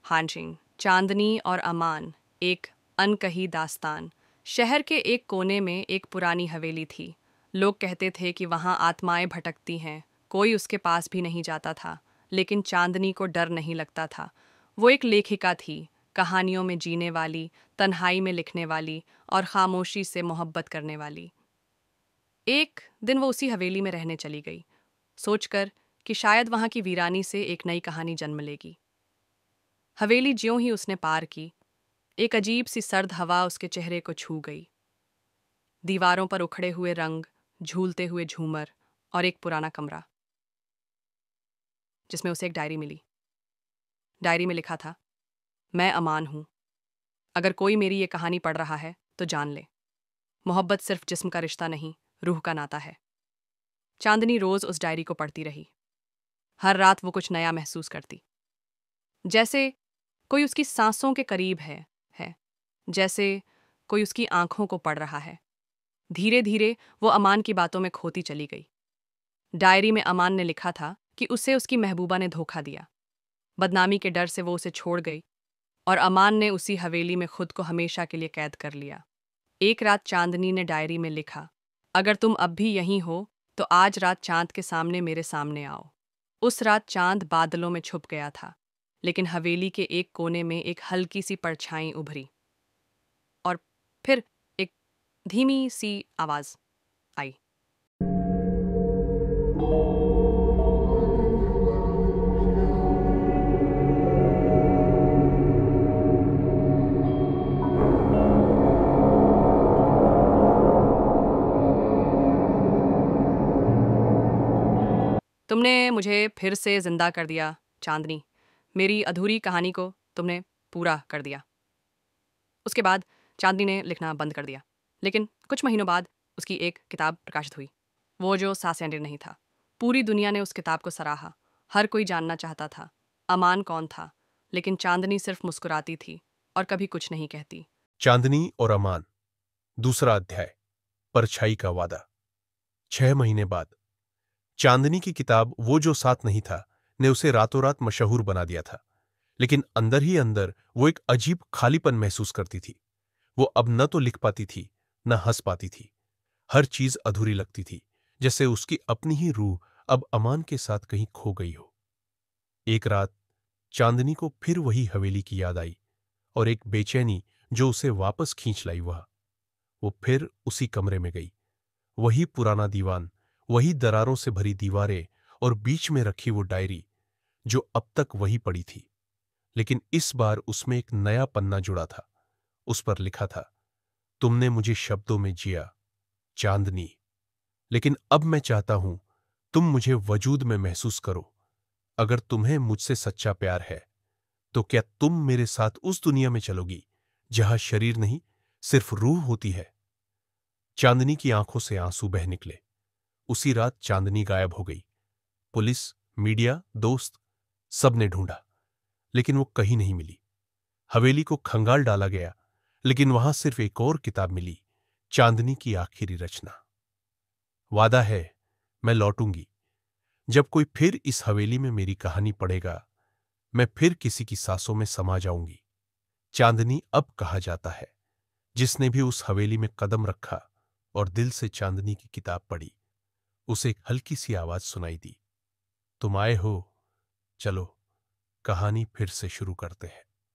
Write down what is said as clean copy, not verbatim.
हांचिंग, चांदनी और अमान, एक अनकही दास्तान। शहर के एक कोने में एक पुरानी हवेली थी। लोग कहते थे कि वहाँ आत्माएं भटकती हैं। कोई उसके पास भी नहीं जाता था, लेकिन चांदनी को डर नहीं लगता था। वो एक लेखिका थी, कहानियों में जीने वाली, तन्हाई में लिखने वाली और खामोशी से मोहब्बत करने वाली। एक दिन वो उसी हवेली में रहने चली गई, सोचकर कि शायद वहाँ की वीरानी से एक नई कहानी जन्म लेगी। हवेली ज्यों ही उसने पार की, एक अजीब सी सर्द हवा उसके चेहरे को छू गई। दीवारों पर उखड़े हुए रंग, झूलते हुए झूमर और एक पुराना कमरा, जिसमें उसे एक डायरी मिली। डायरी में लिखा था, मैं अमान हूँ। अगर कोई मेरी ये कहानी पढ़ रहा है तो जान ले, मोहब्बत सिर्फ जिस्म का रिश्ता नहीं, रूह का नाता है। चांदनी रोज उस डायरी को पढ़ती रही। हर रात वो कुछ नया महसूस करती, जैसे कोई उसकी सांसों के करीब है, जैसे कोई उसकी आंखों को पढ़ रहा है। धीरे धीरे वो अमान की बातों में खोती चली गई। डायरी में अमान ने लिखा था कि उसे उसकी महबूबा ने धोखा दिया। बदनामी के डर से वो उसे छोड़ गई और अमान ने उसी हवेली में खुद को हमेशा के लिए कैद कर लिया। एक रात चांदनी ने डायरी में लिखा, अगर तुम अब भी यहीं हो तो आज रात चांद के सामने मेरे सामने आओ। उस रात चांद बादलों में छुप गया था, लेकिन हवेली के एक कोने में एक हल्की सी परछाई उभरी। और फिर एक धीमी सी आवाज आई। तुमने मुझे फिर से जिंदा कर दिया, चांदनी। मेरी अधूरी कहानी को तुमने पूरा कर दिया। उसके बाद चांदनी ने लिखना बंद कर दिया, लेकिन कुछ महीनों बाद उसकी एक किताब प्रकाशित हुई, वो जो सासेंडर नहीं था। पूरी दुनिया ने उस किताब को सराहा। हर कोई जानना चाहता था अमान कौन था, लेकिन चांदनी सिर्फ मुस्कुराती थी और कभी कुछ नहीं कहती। चांदनी और अमान, दूसरा अध्याय, परछाई का वादा। 6 महीने बाद चांदनी की किताब वो जो साथ नहीं था ने उसे रातों रात मशहूर बना दिया था, लेकिन अंदर ही अंदर वो एक अजीब खालीपन महसूस करती थी। वो अब न तो लिख पाती थी, न हंस पाती थी। हर चीज अधूरी लगती थी, जैसे उसकी अपनी ही रूह अब अमान के साथ कहीं खो गई हो। एक रात चांदनी को फिर वही हवेली की याद आई और एक बेचैनी जो उसे वापस खींच लाई। वो फिर उसी कमरे में गई। वही पुराना दीवान, वही दरारों से भरी दीवारें और बीच में रखी वो डायरी जो अब तक वही पड़ी थी, लेकिन इस बार उसमें एक नया पन्ना जुड़ा था। उस पर लिखा था, तुमने मुझे शब्दों में जिया, चांदनी, लेकिन अब मैं चाहता हूं तुम मुझे वजूद में महसूस करो। अगर तुम्हें मुझसे सच्चा प्यार है तो क्या तुम मेरे साथ उस दुनिया में चलोगी जहां शरीर नहीं, सिर्फ रूह होती है। चांदनी की आंखों से आंसू बह निकले। उसी रात चांदनी गायब हो गई। पुलिस, मीडिया, दोस्त, सबने ढूंढा, लेकिन वो कहीं नहीं मिली। हवेली को खंगाल डाला गया, लेकिन वहां सिर्फ एक और किताब मिली, चांदनी की आखिरी रचना। वादा है, मैं लौटूंगी। जब कोई फिर इस हवेली में मेरी कहानी पढ़ेगा, मैं फिर किसी की सांसों में समा जाऊंगी। चांदनी अब कहा जाता है। जिसने भी उस हवेली में कदम रखा और दिल से चांदनी की किताब पढ़ी, उसे एक हल्की सी आवाज सुनाई दी, तुम आए हो, चलो कहानी फिर से शुरू करते हैं।